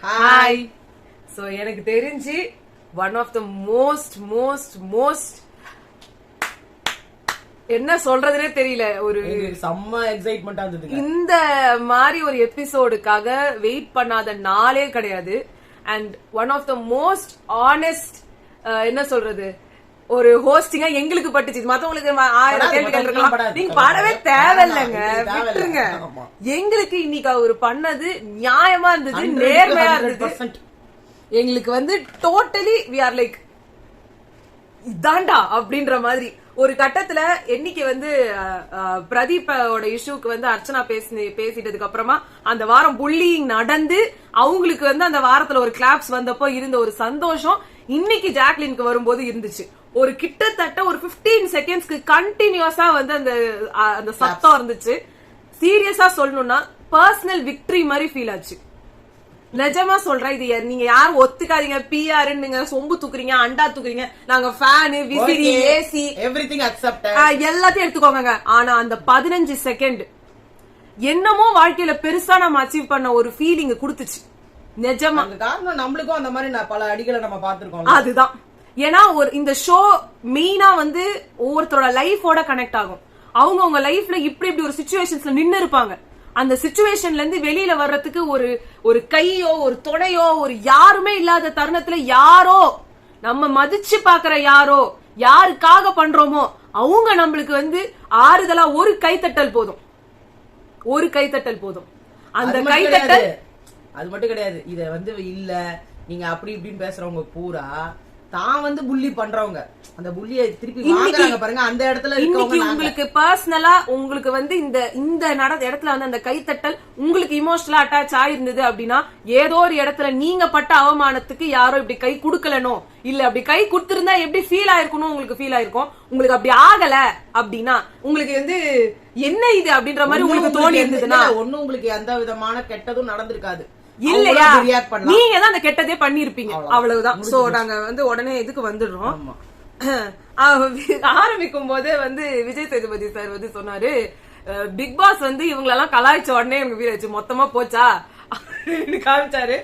Hi. So எனக்கு தெரிஞ்சு one of the most most most என்ன சொல்றதுனே தெரியல, ஒரு செம்ம எக்ஸைட்மெண்டா இருந்தது. இந்த மாதிரி ஒரு எபிசோடுக்காக வெயிட் பண்ணாத நாளே கிடையாது. And one of the most honest என்ன சொல்றது ஒரு ஹோஸ்டிங்கா எங்களுக்கு பட்டுச்சு. மத்தவங்களுக்கு 1000 கேள்விகள் இருக்கலாம், நீங்க பாடவே தேவையில்லைங்க, விட்டுருங்க. எங்களுக்கு இன்னைக்கு அவர் பண்ணது நியாயமா இருந்தது, நேர்மையா இருந்தது. எங்களுக்கு வந்து டோட்டலி வி ஆர் லைக் இதாண்டா அப்படின்ற மாதிரி. ஒரு கட்டத்துல என்னைக்கு வந்து பிரதீப்போட இஷ்யூக்கு வந்து அர்ச்சனா பேசிட்டதுக்கு அப்புறமா அந்த வாரம் புல்லிங் நடந்து அவங்களுக்கு வந்து அந்த வாரத்துல ஒரு கிளாப்ஸ் வந்தப்போ இருந்த ஒரு சந்தோஷம் இன்னைக்கு ஜாக்லினுக்கு வரும்போது இருந்துச்சு. ஒரு கிட்டத்தட்ட ஒரு 15 செகண்ட்ஸ்க்கு கண்டினியூஸா வந்து அந்த சத்தம் இருந்துச்சு. சீரியஸா சொல்லணும்னா பர்சனல் விக்டரி மாதிரி ஃபீல் ஆச்சு. நிஜமா சொல்றேன், இது நீங்க யாரும் ஒத்துக்காதீங்க. பிஆர் நீங்க சொம்பு தூக்குறீங்க, அண்டா தூக்குறீங்க, நாங்க ஃபேனு, விசிறி, ஏசி எவ்ரிதிங் அக்செப்ட் எல்லாத்தையும் எடுத்துக்கோங்க. ஆனா அந்த 15 செகண்ட் என்னமோ வாழ்க்கையில பெருசா நம்ம அச்சீவ் பண்ண ஒரு ஃபீலிங் கொடுத்துச்சு. நிஜமா காரணம் நம்மளுக்கும் அந்த மாதிரி பல அடிகளை நம்ம பாத்துருக்கோம். அதுதான் ஏன்னா இந்த ஷோ மெயினா வந்து ஒவ்வொருத்தரோட லைஃபோட கனெக்ட் ஆகும். அவங்க லைஃப்ல இப்படி ஒரு சிச்சுவேஷன்ஸ்ல நின்னு இருப்பாங்க. அந்த சிச்சுவேஷன்ல இருந்து வெளியில வர்றதுக்கு ஒரு கையோ ஒரு துணையோ ஒரு யாருமே இல்லாத தருணத்துல யாரோ நம்ம மதிச்சு பாக்குற யாருக்காக பண்றோமோ அவங்க நம்மளுக்கு வந்து ஆறுதலா ஒரு கைத்தட்டல் போதும். அந்த கைத்தட்டல் அது மட்டும் கிடையாது. இத வந்து இல்ல நீங்க அப்படி இப்படின்னு பேசுறவங்க பூரா தான் வந்து புள்ளி பண்றவங்க அந்த புள்ளியை திருப்பி வாங்குறாங்க பாருங்க. அந்த இடத்துல இன்னைக்கு உங்களுக்கு பர்சனலா உங்களுக்கு வந்து இந்த இடத்துல வந்து அந்த கைத்தட்டல் உங்களுக்கு இமோஷனலா அட்டாச் ஆயிருந்தது அப்படின்னா ஏதோ ஒரு இடத்துல நீங்க பட்ட அவமானத்துக்கு யாரோ இப்படி கை குடுக்கலனோ இல்ல அப்படி கை கொடுத்திருந்தா எப்படி ஃபீல் ஆயிருக்கணும் உங்களுக்கு ஃபீல் ஆயிருக்கும். உங்களுக்கு அப்படி ஆகல அப்படின்னா உங்களுக்கு வந்து என்ன இது அப்படின்ற மாதிரி உங்களுக்கு தோணி இருந்ததுன்னா ஒன்னும் உங்களுக்கு எந்த விதமான கெட்டதும் நடந்திருக்காது இல்லையா, நீங்க தான் அந்த கெட்டதே பண்ணிருப்பீங்க, அவ்வளவுதான். சோ நாங்க வந்து உடனே இதுக்கு வந்துடுறோம். ஆரம்பிக்கும் போதே வந்து விஜய் சேதுபதி சார் வந்து சொன்னாரு, பிக் பாஸ் வந்து இவங்களெல்லாம் கலாய்ச்ச உடனே எனக்கு வீராச்சு மொத்தமா போச்சா காமிச்சாரு.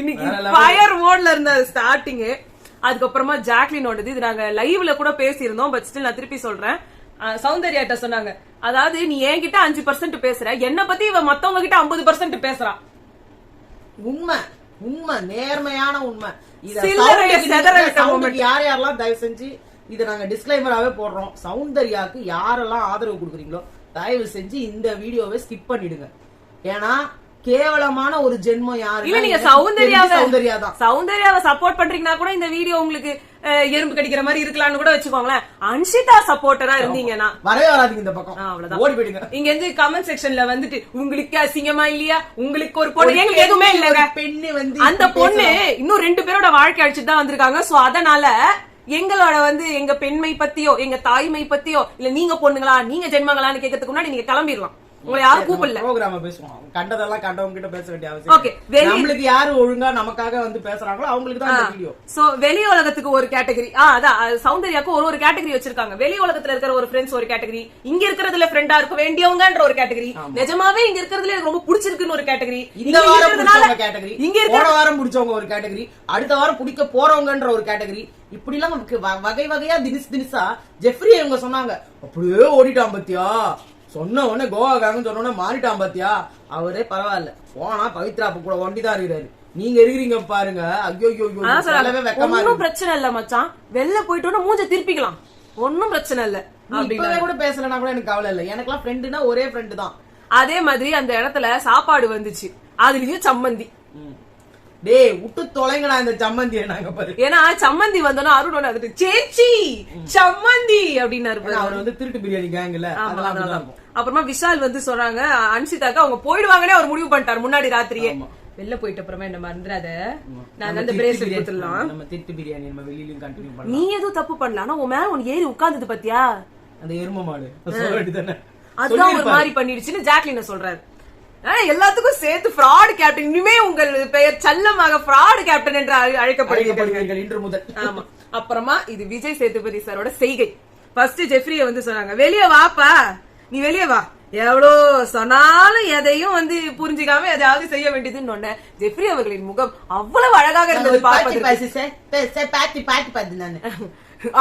இன்னைக்கு ஃபயர் மோட்ல இருந்த ஸ்டார்டிங். அதுக்கப்புறமா ஜாக்லினோடது இது நாங்க லைவ்ல கூட பேசியிருந்தோம். பட் ஸ்டில் நான் திருப்பி சொல்றேன். சௌந்தர்யாட்ட சொன்னாங்க, அதாவது நீ என்கிட்ட 5% பேசுற, என்ன பத்தி இவ மத்தவங்க கிட்ட 50% பேசுறா. உண்மை நேர்மையான உண்மை. யார் யாரெல்லாம் தயவு செஞ்சு இதை நாங்க டிஸ்க்ளைமராவே போடுறோம். சௌந்தர்யாக்கு யாரெல்லாம் ஆதரவு கொடுக்குறீங்களோ தயவு செஞ்சு இந்த வீடியோவை ஸ்கிப் பண்ணிடுங்க. ஏன்னா கேவலமான ஒரு ஜென்மம் யாரு இல்ல. நீங்க சௌந்தர்யாவை சப்போர்ட் பண்றீங்கன்னா கூட இந்த வீடியோ உங்களுக்கு எறும்பு கடிக்கிற மாதிரி இருக்கலாம்னு கூட வச்சுக்கோங்களேன். அன்ஷிதா சப்போர்ட்டரா இருந்தீங்கன்னா வரவே வராதுங்க இந்த பக்கம், அவ்வளவுதான் ஓடி போயிடுங்க. இங்க இருந்து கமெண்ட் செக்ஷன்ல வந்துட்டு உங்களுக்கு அசிங்கமா இல்லையா, உங்களுக்கு ஒரு பொண்ணு, எங்களுக்கு எதுவுமே இல்லங்க. பெண்ணு வந்து அந்த பொண்ணு இன்னும் 2 பேரோட வாழ்க்கை அழிச்சுட்டு தான் வந்திருக்காங்க. சோ அதனால எங்களோட வந்து எங்க பெண்மை பத்தியோ எங்க தாய்மை பத்தியோ இல்ல நீங்க பொண்ணுங்களா நீங்க ஜென்மங்களான்னு கேட்கறதுக்கு முன்னாடி நீங்க கிளம்பிடலாம். உங்களை யாரும் கூப்பிடல. ப்ரோகிராம பேசுவோம். கண்டதெல்லாம் கண்டவங்க கிட்ட பேச வேண்டிய அவசியம் ஓகே. நம்மளுக்கு யாரு ஒழுங்கா நமக்காக வந்து பேசுறாங்களோ அவங்களுக்கு தான் இந்த வீடியோ. சோ வெளி உலகத்துக்கு ஒரு கேட்டகரி, அதான் சௌந்தர்யாக்கு ஒரு கேட்டகரி வச்சிருக்காங்க. வெளி உலகத்துல இருக்கிற ஒரு ஃப்ரெண்ட்ஸ் ஒரு கேட்டகரி, இங்க இருக்கிறதுல ஃப்ரெண்டா இருக்க வேண்டியவங்கன்ற ஒரு கேட்டகரி, நிஜமாவே இங்க இருக்கிறதுல எனக்கு ரொம்ப பிடிச்சிருக்குன்னு ஒரு கேட்டகரி, இந்த வாரம் பிடிச்சவங்க கேட்டகரி, போன வாரம் பிடிச்சவங்க ஒரு கேட்டகரி, அடுத்த வாரம் பிடிக்க போறவங்கன்ற ஒரு கேட்டகரி. இப்படி எல்லாம் வகை வகையா தினிசா ஜெஃப்ரி அவங்க சொன்னாங்க. அப்படியே ஓடிட்டான் பத்தியா, சொன்ன உடனே கோவாக்காக சொன்ன உடனே மாறிட்டான் பாத்தியா. அவரே பரவாயில்ல, போனா பவித்ரா கூட ஒண்டிதான் இருக்கிறாரு. நீங்க இருக்கிறீங்க பாருங்க. ஐயோ ஒன்னும் பிரச்சனை இல்ல மச்சான், வெளில போயிட்டு மூஞ்ச திருப்பிக்கலாம், ஒன்னும் பிரச்சனை இல்ல. இப்பவே கூட பேசலன்னா கூட எனக்கு கவலை இல்ல. எனக்குலாம் ஃப்ரெண்டுனா ஒரே ஃப்ரெண்டு தான். அதே மாதிரி அந்த இடத்துல சாப்பாடு வந்துச்சு, அதுலயும் சம்மந்தி. டேய் விட்டு தொலைங்கடா இந்த சம்மந்தி. நாங்க பாரு, ஏன்னா சம்மந்தி வந்தோன்னா அருணோட வந்துட்டு சேச்சி சம்மந்தி அப்படின்னாரு. அவர் வந்து திருட்டு பிரியாணி கேங்கல. அப்புறமா விஷால் வந்து சொல்றாங்க அன்ஷிதாக்கு அவங்க போயிடுவாங்கன்னே அவர் முடிவு பண்ணிட்டாரு முன்னாடி ராத்திரியே. வெளில போயிட்ட அப்புறமா என்ன மறந்துடாத, நான் அந்த பிரேஸ்லெட் கொடுத்துடலாம். நம்ம திருட்டு பிரியாணி நம்ம வெளியிலயும் கண்டினியூ பண்ணலாம். நீ எதுவும் தப்பு பண்ணல, ஆனா உன் மேல உன் ஏறி உட்கார்ந்தது பாத்தியா அந்த எரும மாடு, சொல்லிட்டுதானே அதுதான் ஒரு மாதிரி பண்ணிடுச்சுன்னு ஜாக்லின் சொல்றாரு. எல்லாத்துக்கும் சேர்த்து ஃப்ராட் கேப்டன், இனிமே உங்கள் பெயர் செல்லமாக ஃப்ராட் கேப்டன் என்று அழைக்கப்படுகிறீர்கள் இன்று முதல். ஆமா. அப்புறமா இது விஜய் சேதுபதி சாரோட செய்கை. ஃபர்ஸ்ட் ஜெஃப்ரிய வந்து சொன்னாங்க, வெளியே வாப்பா, நீ வெளியே வா. எவ்வளோ சொன்னாலும் எதையும் வந்து புரிஞ்சுக்காம எதையாவது செய்ய வேண்டியதுன்னு ஒண்ணு. ஜெஃப்ரி அவர்களின் முகம் அவ்வளவு அழகாக இருந்தது பார்ப்பதற்கு.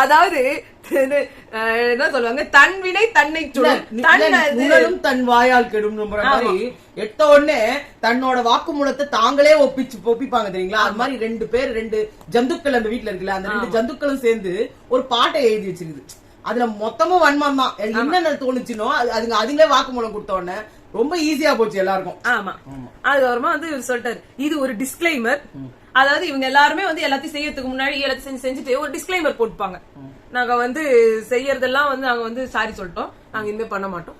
அதாவது என்ன சொல்லுவாங்க, தன் வினை தன்னை சுடும், தன் வாயால் கெடும் மாதிரி எட்ட உடனே தன்னோட வாக்குமூலத்தை தாங்களே ஒப்பிப்பாங்க தெரியுங்களா. அது மாதிரி ரெண்டு ஜந்துக்கள் அந்த வீட்டுல இருக்குல்ல, அந்த 2 ஜந்துக்களும் சேர்ந்து ஒரு பாட்டை எழுதி வச்சிருக்குது. அதுல மொத்தமும் வன்மம் தான். என்னென்ன தோணுச்சுனோ அதுங்களே வாக்குமூலம் கொடுத்த உடனே ரொம்ப ஈஸியா போச்சு எல்லாருக்கும். ஆமா, அதுக்கப்புறமா வந்து சொல்லிட்டாரு, இது ஒரு டிஸ்க்ளைமர். அதாவது இவங்க எல்லாருமே வந்து எல்லாத்தையும் செய்யறதுக்கு முன்னாடி எல்லாத்தையும் செஞ்சுட்டு ஒரு டிஸ்க்ளைமர் போட்டுப்பாங்க. நாங்க வந்து செய்யறதெல்லாம் வந்து நாங்க வந்து சாரி சொல்லிட்டோம், நாங்க இனிமே பண்ண மாட்டோம்,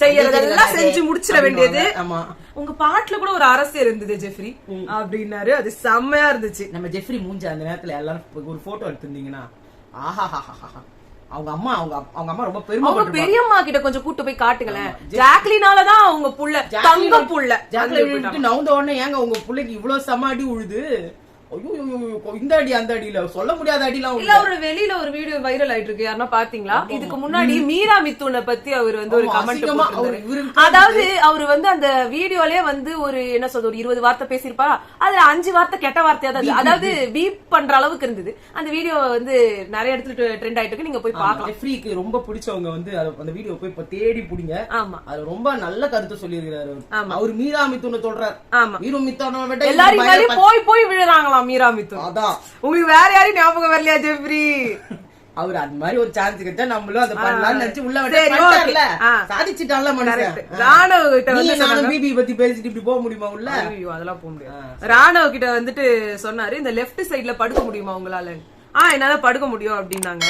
செய்யறதெல்லாம் செஞ்சு முடிச்சிட வேண்டியது. உங்க பாட்டுல கூட ஒரு அரசியல் இருந்தது ஜெஃப்ரி அப்படின்னாரு. அது செம்மையா இருந்துச்சு. நம்ம ஜெஃப்ரி மூஞ்ச அந்த நேரத்துல எல்லாரும் ஒரு போட்டோ எடுத்திருந்தீங்கன்னா, அவங்க அம்மா ரொம்ப பெரியம்மா கிட்ட கொஞ்சம் கூட்டு போய் காட்டுங்களேன். ஜாக்லினாலதான் அவங்க புள்ள தங்க புள்ள. ஜாக்லின் நவுந்த உடனே ஏங்க உங்க புள்ளைக்கு இவ்வளவு செம அடி உழுது? இந்த அடி அந்த அடியில சொல்ல முடியாத அடிலாம் இல்ல. அவரு வெளியில ஒரு வீடியோ வைரல் ஆயிட்டு இருக்கு, யாருன்னா பாத்தீங்களா? இதுக்கு முன்னாடி மீரா மிதுனை பத்தி அவர் வந்து ஒரு கமெண்ட், அதாவது அவரு வந்து அந்த வீடியோலயே வந்து ஒரு என்ன சொல்றது, ஒரு 20 வார்த்தை பேசிருப்பாரா, அதுல 5 வார்த்தை கெட்ட வார்த்தையா தான், அதாவது பீப் பண்ற அளவுக்கு இருந்தது. அந்த வீடியோ வந்து நிறைய இடத்துல ட்ரெண்ட் ஆயிட்டு இருக்கு, நீங்க போய் பாக்கலாம். ஜெஃப்ரிக்கு ரொம்ப பிடிச்சவங்க வந்து அந்த வீடியோ போய் தேடி புடிங்க. ஆமா, அது ரொம்ப நல்ல கருத்து சொல்லியிருக்காரு அவர். மீரா மிதுனை சொல்றாரு. ஆமா, மீரா மிதுனை விட எல்லாரும் போய் விழுறாங்களாம் மீரா மிதுன். அதான் உங்களுக்கு வேற யாரையும் ஞாபகம் வரலையா ஜெஃப்ரி? அவர் அந்த மாதிரி ஒரு சான்ஸ் கிடைச்சா நம்மளும் அதை பண்ணலாம்னு நினைச்சு உள்ள விட்டல, சாதிச்சிட்டான்ல மனுஷன். ராணவ கிட்ட வந்து நானும் பிபி பத்தி பேசிட்டு இப்படி போக முடியுமா உள்ள? அதெல்லாம் போக முடியாது. ராணவ கிட்ட வந்துட்டு சொன்னாரு, இந்த லெஃப்ட் சைடுல படுக்க முடியுமா உங்களால? என்னால படுக்க முடியும் அப்படின்னாங்க.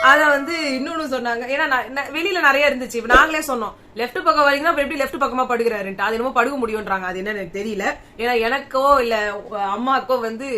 அத வந்து இன்னொன்னு சொன்னாங்க, ஏன்னா வெளியில நிறைய இருந்துச்சு. நாங்களே சொன்னோம், லெப்ட் பக்கம் வரீங்கன்னா எப்படி லெப்ட் பக்கமா படுக்கிறாருன்ட்டு. அது என்னமோ படுக்க முடியும்ன்றாங்க. அது என்ன எனக்கு தெரியல. ஏன்னா எனக்கோ இல்ல அம்மாக்கோ வந்து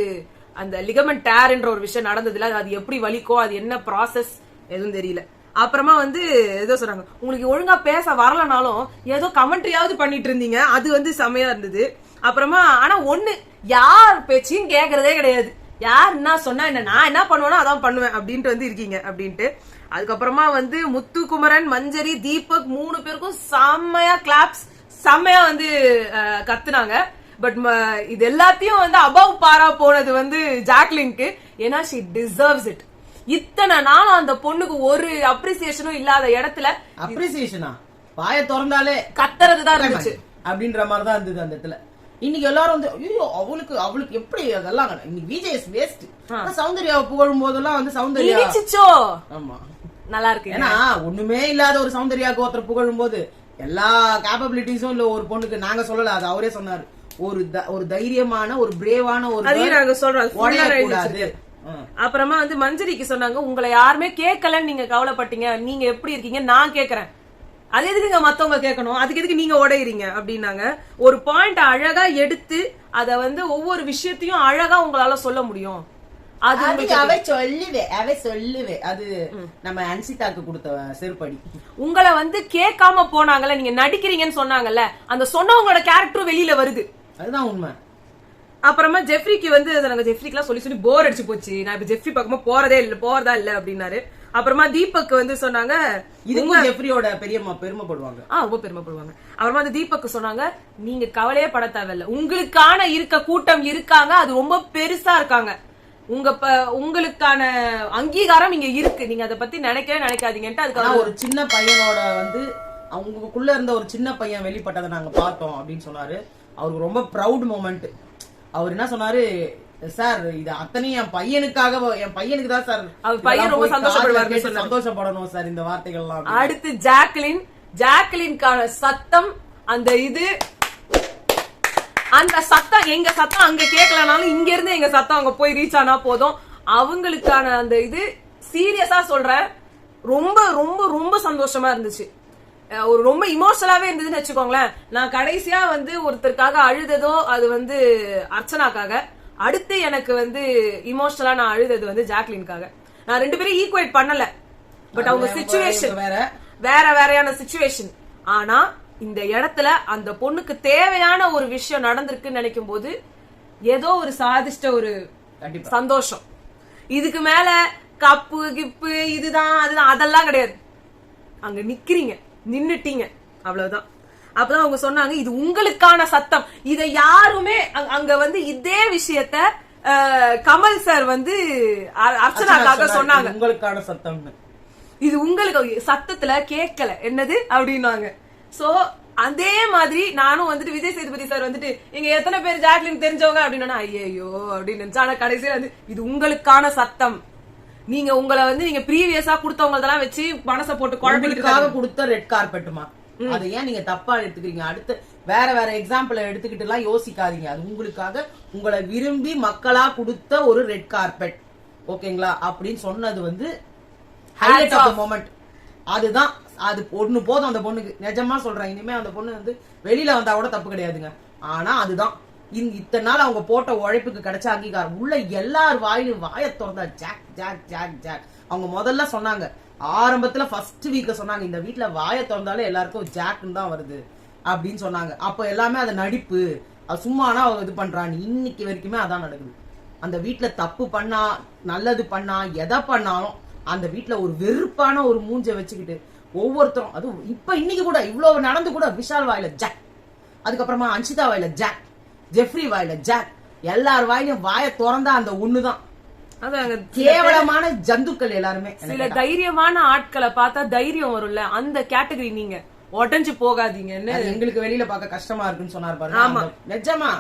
அந்த லிகமெண்ட் டேர்ன்ற ஒரு விஷயம் நடந்ததுல, அது எப்படி வலிக்கோ, அது என்ன ப்ராசஸ் எதுவும் தெரியல. அப்புறமா வந்து ஏதோ சொன்னாங்க, உங்களுக்கு ஒழுங்கா பேச வரலனாலும் ஏதோ கமெண்ட்ரியாவது பண்ணிட்டு இருந்தீங்க, அது வந்து செமையா இருந்தது. அப்புறமா ஆனா ஒண்ணு, யார் பேச்சையும் கேக்குறதே கிடையாது. யார் என்ன சொன்னா என்ன, நான் என்ன பண்ணுவேனோ அதான் பண்ணுவேன் அப்படின்ட்டு வந்து இருக்கீங்க அப்படின்ட்டு. அதுக்கப்புறமா வந்து முத்துக்குமரன், மஞ்சரி, தீபக் 3 பேருக்கும் செம்மையா கிளாப்ஸ், செம்மையா வந்து கத்துனாங்க. பட் இது எல்லாத்தையும் வந்து அபவ் பாரா போனது வந்து ஜாக்லினுக்கு. ஏன்னா she deserves it. இத்தனை நாளும் அந்த பொண்ணுக்கு ஒரு அப்ரிசியேஷனும் இல்லாத இடத்துல அப்ரிசியேஷனா வாய திறந்தாலே கத்துறதுதான் இருந்துச்சு அப்படின்ற மாதிரிதான் இருந்தது அந்த இடத்துல. இன்னைக்கு எல்லாரும் வந்து ஐயோ அவளுக்கு எப்படி அதெல்லாம் இன்னைக்கு விஜய் வேஸ்ட். சௌந்தர்யாவை புகழும் போதெல்லாம் வந்து சௌந்தர்யா ஆமா நல்லா இருக்கு. ஏன்னா ஒண்ணுமே இல்லாத ஒரு சௌந்தர்யாவுக்கு ஒருத்தர் புகழும் போது எல்லா கேப்பபிலிட்டிஸும் இல்ல ஒரு பொண்ணுக்கு. நாங்க சொல்லல, அது அவரே சொன்னாரு. ஒரு தைரியமான ஒரு பிரேவான ஒரு நாங்க சொல்றோம். அப்புறமா வந்து மஞ்சரிக்கு சொன்னாங்க, உங்களை யாருமே கேட்கலன்னு நீங்க கவலைப்பட்டீங்க, நீங்க எப்படி இருக்கீங்க நான் கேக்குறேன், அது எதுக்கு நீங்க மத்தவங்க கேட்கணும், அதுக்கு எதுக்கு நீங்க உடையறீங்க அப்படின்னாங்க. ஒரு பாயிண்ட் அழகா எடுத்து அத வந்து ஒவ்வொரு விஷயத்தையும் அழகா உங்களால சொல்ல முடியும். அது அவ சொல்லுவே அது நம்ம அன்சிதாக்கு கொடுத்த செருப்படி. உங்களை வந்து கேட்காம போனாங்கல்ல, நீங்க நடிக்கிறீங்கன்னு சொன்னாங்கல்ல, அந்த சொன்னவங்களோட கேரக்டரும் வெளியில வருது. அதுதான் உண்மை. அப்புறமா ஜெஃப்ரிக்கு வந்து நாங்க ஜெஃப்ரிக்கு சொல்லி போர் அடிச்சு போச்சு, நான் இப்ப ஜெஃப்ரி பக்கமா போறதா இல்ல அப்படின்னாரு. அப்புறமா தீபக் வந்து சொன்னாங்க, இதுவும் ஜெஃப்ரியோட பெருமைப்படுவாங்க. ரொம்ப பெருமைப்படுவாங்க. அப்புறமா வந்து தீபக் சொன்னாங்க, நீங்க கவலையே பட தேவையில்ல, உங்களுக்கான கூட்டம் இருக்காங்க, அது ரொம்ப பெருசா இருக்காங்க, உங்களுக்கான அங்கீகாரம் இங்க இருக்கு, நீங்க அதை பத்தி நினைக்காதீங்கன்ட்டு. அதுக்காக ஒரு சின்ன பையனோட வந்து அவங்களுக்குள்ள இருந்த ஒரு சின்ன பையன் வெளிப்பட்டதை நாங்க பார்த்தோம் அப்படின்னு சொன்னாரு. அவருக்கு ரொம்ப ப்ரௌட் மொமெண்ட். அவர் என்ன சொன்னாரு, சார் இது அத்தனையும் என் பையனுக்கு தான் சார், பையன் ரொம்ப சந்தோஷப்படணும் சார் இந்த வார்த்தைகள்லாம். அடுத்து ஜாக்லின்கான சத்தம், அந்த சத்தம் எங்க சத்தம் அங்க கேட்கலனாலும் இங்க இருந்து எங்க சத்தம் அங்க போய் ரீச் ஆனா போதும். அவங்களுக்கான அந்த சீரியஸா சொல்றேன், ரொம்ப ரொம்ப ரொம்ப சந்தோஷமா இருந்துச்சு. ஒரு ரொம்ப இமோஷனலாவே இருந்ததுன்னு வச்சுக்கோங்களேன். நான் கடைசியா வந்து ஒருத்தருக்காக அழுததோ அது வந்து அர்ச்சனாக்காக, அடுத்து எனக்கு வந்து இமோஷனலா நான் அழுதது வந்து ஜாக்லின்காக. நான் 2 பேரும் ஈக்குவேட் பண்ணல, பட் அவங்க சிச்சுவேஷன் வேறையான சிச்சுவேஷன். ஆனா இந்த இடத்துல அந்த பொண்ணுக்கு தேவையான ஒரு விஷயம் நடந்திருக்குன்னு நினைக்கும் போது ஏதோ ஒரு சாதிஷ்ட ஒரு சந்தோஷம். இதுக்கு மேல கப்பு கிப்பு இதுதான் அதெல்லாம் கிடையாது. அங்க நிக்கிறீங்க, நின்னுட்டீங்க, அவ்வளவுதான். அப்பதான் அவங்க சொன்னாங்க இது உங்களுக்கான சத்தம். இத யாருமே அங்க வந்து இதே விஷயத்த கமல் சார் வந்து அர்ச்சனாக்காக சொன்னாங்க, உங்களுக்கான சத்தம், இது உங்களுக்கு சத்தத்துல கேட்கல என்னது அப்படின்னாங்க. சோ அதே மாதிரி நானும் வந்துட்டு விஜய் சேதுபதி சார் வந்துட்டு இங்க எத்தனை பேர் ஜாக்லின் தெரிஞ்சவங்க அப்படின்னா ஐயோ அப்படின்னு நினைச்சா, ஆனா கடைசியில வந்து இது உங்களுக்கான சத்தம். நீங்க உங்களை வந்து நீங்க ப்ரீவியஸா கொடுத்தவங்களதெல்லாம் வச்சு மனசை போட்டு குழம்புக்காக கொடுத்த ரெட் கார்பெட்டுமா, அதை ஏன் நீங்க தப்பா எடுத்துக்கிறீங்க? அடுத்து வேற வேற எக்ஸாம்பிள் எடுத்துக்கிட்டு எல்லாம் யோசிக்காதீங்க. அது உங்களுக்காக உங்களை விரும்பி மக்களா கொடுத்த ஒரு ரெட் கார்பெட், ஓகேங்களா? அப்படின்னு சொன்னது வந்து ஹைலைட் ஆஃப் தி மொமெண்ட். அதுதான், அது பொண்ணு போதும் அந்த பொண்ணுக்கு. நிஜமா சொல்றேன், இனிமே அந்த பொண்ணு வந்து வெளியில வந்தா கூட தப்பு கிடையாதுங்க. ஆனா அதுதான் இத்தனை நாள் அவங்க போட்ட உழைப்புக்கு கிடைச்ச அங்கீகாரம். உள்ள எல்லார் வாயிலும் வாயை திறந்தா ஜாக் ஜாக் ஜாக் ஜாக். அவங்க முதல்ல சொன்னாங்க, ஆரம்பத்துல ஃபர்ஸ்ட் வீக்ல சொன்னாங்க, இந்த வீட்டுல வாயை திறந்தாலே எல்லாருக்கும் ஜாக்னு தான் வருது அப்படின்னு சொன்னாங்க. அப்ப எல்லாமே அது நடிப்பு, அது சும்மானா அவங்க இது பண்றான்னு. இன்னைக்கு வரைக்குமே அதான் நடக்குது. அந்த வீட்டுல தப்பு பண்ணா, நல்லது பண்ணா, எதை பண்ணாலும் அந்த வீட்டுல ஒரு வெறுப்பான ஒரு மூஞ்ச வச்சுக்கிட்டு ஒவ்வொருத்தரும், அது இப்ப இன்னைக்கு கூட இவ்வளவு நடந்து கூட விஷால் வாயில ஜாக், அதுக்கப்புறமா அன்ஷிதா வாயில ஜாக், ஜெஃப்ரி வாயில ஜாக், எல்லார் வாயிலும் வாயை திறந்தா அந்த ஒண்ணுதான். கேவலமான ஜந்துக்கள் எல்லாருமே. சில தைரியமான ஆட்களை பார்த்தா தைரியம் வரும்ல, அந்த கேட்டகரி. நீங்க உடஞ்சு போகாதீங்க. எங்களுக்கு வெளியில பார்க்க கஷ்டமா இருக்குன்னு சொன்னார் பாருங்க. நிஜமா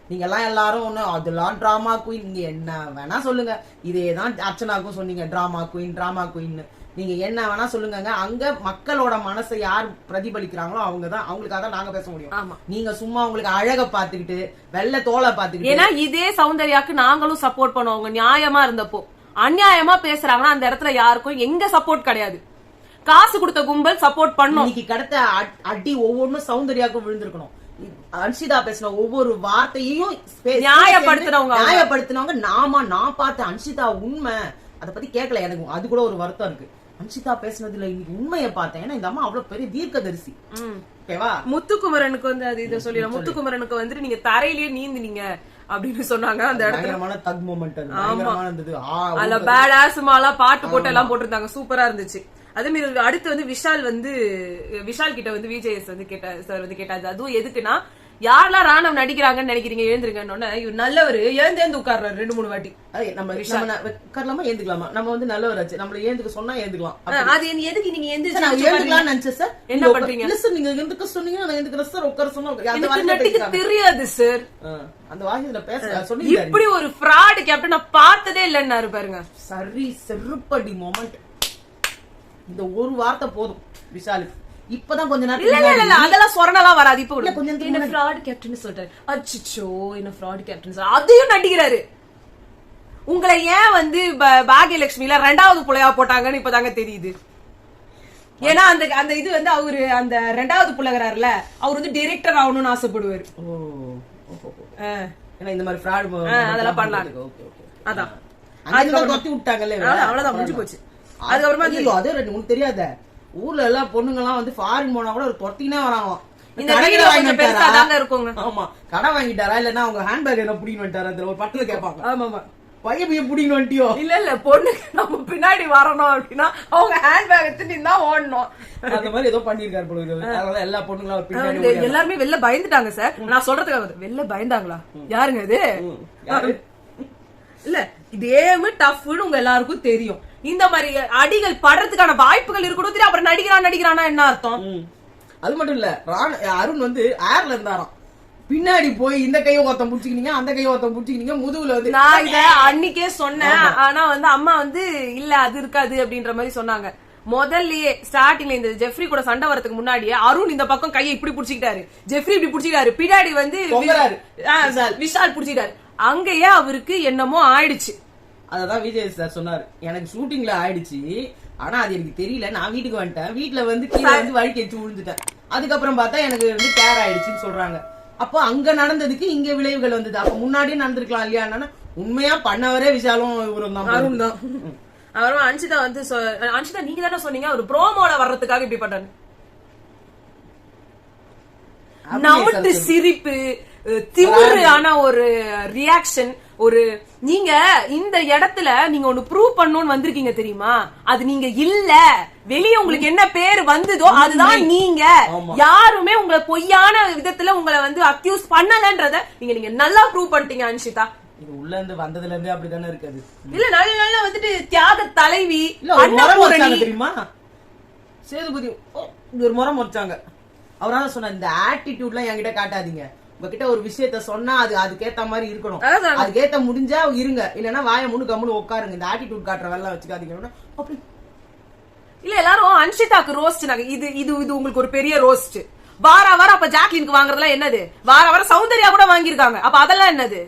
நீங்க எல்லாம் எல்லாரும் ஒண்ணு அதெல்லாம் டிராமா குயின், நீங்க என்ன வேணா சொல்லுங்க. இதேதான் அர்ச்சனாக்கும் சொன்னீங்க, டிராமா குயின் டிராமா குயின். நீங்க என்ன வேணா சொல்லுங்க, அங்க மக்களோட மனசை யார் பிரதிபலிக்கிறாங்களோ அவங்கதான், அவங்களுக்காக தான் நாங்க பேச முடியும். நீங்க சும்மா உங்களுக்கு அழக பாத்துக்கிட்டு வெள்ளை தோலை பாத்துக்கிட்டு. ஏன்னா இதே சௌந்தர்யாக்கு நாங்களும் சப்போர்ட் பண்ணுவோம். அவங்க நியாயமா இருந்தப்போ அநியாயமா பேசுறாங்கன்னா அந்த இடத்துல யாருக்கும் எங்க சப்போர்ட் கிடையாது. காசு கொடுத்த கும்பல் சப்போர்ட் பண்ணும். இன்னைக்கு கிடைத்த அடி ஒவ்வொன்றும் சௌந்தர்யாவுக்கும் விழுந்திருக்கணும். அன்ஷிதா பேசின ஒவ்வொரு வார்த்தையும் நியாயப்படுத்தினவங்க நான் பார்த்தேன். அன்ஷிதா உண்மை அதை பத்தி கேட்கல, எனக்கு அது கூட ஒரு வருத்தம் இருக்கு. அன்ஷிதா பேசினதுல இன்னைக்கு உண்மையை பார்த்தேன். ஏன்னா இந்த அம்மா அவ்வளவு பெரிய தீர்க்கதரிசி. ஓகேவா? முத்துக்குமரனுக்கு வந்து அது இதை சொல்லி, முத்துக்குமரனுக்கு வந்துட்டு நீங்க தரையிலேயே நீந்தினீங்க அப்படின்னு சொன்னாங்க. அந்த இடத்துல தக் மொமெண்ட் அதுல பேட் ஆஸ்மாலா பாட்டு போட்டு எல்லாம் போட்டிருந்தாங்க, சூப்பரா இருந்துச்சு. அதே மாதிரி அடுத்து வந்து விஷால் கிட்ட வந்து விஜய் வந்து சார் வந்து கேட்டாரு, அதுவும் எதுக்குன்னா யாரெல்லாம் ராணவ் நடிக்கிறாங்கன்னு நினைக்கிறீங்க, எழுந்திருக்கன்னு. இவர் நல்லவர், எழுந்து உட்கார்றாரு 2-3 வாட்டி. நம்ம உட்காரலாமா ஏந்துக்கலாமா? நம்ம வந்து நல்லவராச்சு, நம்மள ஏந்துக்க சொன்னா ஏந்துக்கலாம். அது எதுக்கு நீங்க ஏந்துக்கலாம் நினைச்சேன் சார். என்ன பண்றீங்க? நீங்க எதுக்கு சொன்னீங்க, நான் எதுக்குறேன் சார், உட்கார சொன்னா தெரியாது சார். அந்த வாக்கியத்துல பேச சொன்னீங்க. இப்படி ஒரு ஃப்ராட் கேப்டன் நான் பார்த்ததே இல்லைன்னாரு பாருங்க. சரி, செருப்படி மொமெண்ட். இந்த ஒரு வார்த்தை போதும் விஷாலுக்கு. இப்பதான் கொஞ்ச நேரம் அதெல்லாம் சொரணலாம் வராது. இப்ப கூட என்ன ஃப்ராட் கேப்டன் சொல்றாரு, அச்சோ என்ன ஃப்ராட் கேப்டன் சொல்றாரு, அதையும் நடிக்கிறாரு. உங்களை ஏன் வந்து பாகியலட்சுமியில 2வது புள்ளையா போட்டாங்கன்னு இப்பதாங்க தெரியுது. ஏன்னா அந்த இது வந்து அவரு அந்த 2வது புள்ளகிறாருல, அவர் வந்து டைரக்டர் ஆகணும்னு ஆசைப்படுவாரு. இந்த மாதிரி ஃப்ராட் அதெல்லாம் பண்ணலாம். அதான் தொத்தி விட்டாங்கல்ல, அவ்வளவுதான் முடிஞ்சு போச்சு. அதுக்கப்புறமா அது உனக்கு தெரியாத, ஊர்ல எல்லாம் பொண்ணுங்க எல்லாம் வந்து ஃபாரின் போனா கூட ஒரு தொத்தினே வராங்களாம். இந்த வீடியோ கொஞ்சம் பெருசா தாங்க இருக்குங்க. ஆமா, கடை வாங்கிட்டாரா இல்லன்னா அவங்க ஹேண்ட்பேக் என்ன புடிங்க வந்துட்டாரா, அதுல ஒரு பட்டுல கேட்பாங்க. ஆமா, பையன் புடிங்க வந்துட்டியோ? இல்ல பொண்ணுக்கு நம்ம பின்னாடி வரணும் அப்படின்னா அவங்க ஹேண்ட்பேக் எடுத்துட்டு தான் ஓடணும். அந்த மாதிரி ஏதோ பண்ணிருக்காரு போல. அதனால எல்லா பொண்ணுங்களும் பின்னாடி எல்லாருமே வெளில பயந்துட்டாங்க சார். நான் சொல்றதுக்காக வெளில பயந்தாங்களா? யாருங்க இது? இல்ல இதேமே டஃப்னு உங்க எல்லாருக்கும் தெரியும். இந்த மாதிரி அடிகள் படுறதுக்கான வாய்ப்புகள் இருக்கணும். தெரியும். அப்புறம் நடிக்கிறானா என்ன அர்த்தம்? அது மட்டும் இல்ல, அருண் வந்து ஏர்ல இருந்தாராம். பின்னாடி போய் இந்த கையை ஒருத்தம் புடிச்சுக்கினீங்க, அந்த கையை ஒருத்தம் புடிச்சுக்கினீங்க, முதுகுல வந்து. நான் இத அன்னைக்கே சொன்னேன். ஆனா வந்து அம்மா வந்து இல்ல அது இருக்காது அப்படின்ற மாதிரி சொன்னாங்க. முதல்லயே ஸ்டார்டிங்ல இந்த ஜெஃப்ரி கூட சண்டை வரதுக்கு முன்னாடியே அருண் இந்த பக்கம் கையை இப்படி புடிச்சுக்கிட்டாரு, ஜெஃப்ரி இப்படி புடிச்சுக்கிட்டாரு, பின்னாடி வந்து விஷால் புடிச்சுக்கிட்டாரு. அங்கேயே அவருக்கு என்னமோ ஆயிடுச்சு. அததான் விஜய் சார் சொன்னாரு, எனக்கு ஷூட்டிங்ல ஆயிடுச்சு, ஆனா அது எனக்கு தெரியல, நான் வீட்டுக்கு வந்துட்டேன், வீட்டுல வந்து கீழே வந்து வழுக்கி வச்சு விழுந்துட்டேன், அதுக்கப்புறம் பார்த்தா எனக்கு வந்து கேர் ஆயிடுச்சுன்னு சொல்றாங்க. அப்போ அங்க நடந்ததுக்கு இங்க விளைவுகள் வந்தது. அப்ப முன்னாடியே நடந்திருக்கலாம் இல்லையா? உண்மையா பண்ணவரே விஷாலும் இவரும் தான், அருண் தான். அப்புறமா அன்ஷிதா வந்து அன்ஷிதா நீங்க தானே சொன்னீங்க ஒரு ப்ரோமோல வர்றதுக்காக இப்படி பண்றாரு. நமட்டு சிரிப்பு, திமிரான ஒரு ரியாக்ஷன், ஒரு நீங்க இந்த இடத்துல நீங்க ஒண்ணு ப்ரூவ் பண்ணணும்னு வந்திருக்கீங்க தெரியுமா? அது நீங்க இல்ல, வெளியே உங்களுக்கு என்ன பேர் வந்ததோ அதுதான் நீங்க. யாருமே உங்களை பொய்யான விதத்துல உங்களை வந்து அக்யூஸ் பண்ணலன்றத நீங்க நல்லா ப்ரூவ் பண்ணிட்டீங்க அன்ஷிதா. இது உள்ள இருந்து வந்ததுல இருந்தே அப்படிதானே இருக்காது. இல்ல நல்ல வந்துட்டு தியாக தலைவி தெரியுமா சேதுபதி ஒரு முறை முறைச்சாங்க. அவரால சொன்ன இந்த ஆட்டிடியூட்லாம் என்கிட்ட காட்டாதீங்க. உங்ககிட்ட ஒரு விஷயத்த சொன்னா அதுக்கேத்த மாதிரி இருக்கணும். அதுக்கேத்த முடிஞ்சா இருங்க, இல்லன்னா வாயை முன்னு கம்முன்னு உட்காருங்க. இந்த ஆட்டிடியூட் காட்டுற வேலை வச்சுக்காதீங்க. அப்படி இல்ல எல்லாரும் அன்ஷிதாக்கு ரோஸ்ட் இது இது இது உங்களுக்கு ஒரு பெரிய ரோஸ்ட். வாரம் அப்ப ஜாக்லினுக்கு வாங்குறதுலாம் என்னது? வாரம் சௌந்தர்யா கூட வாங்கிருக்காங்க. அப்ப அதெல்லாம் என்னது?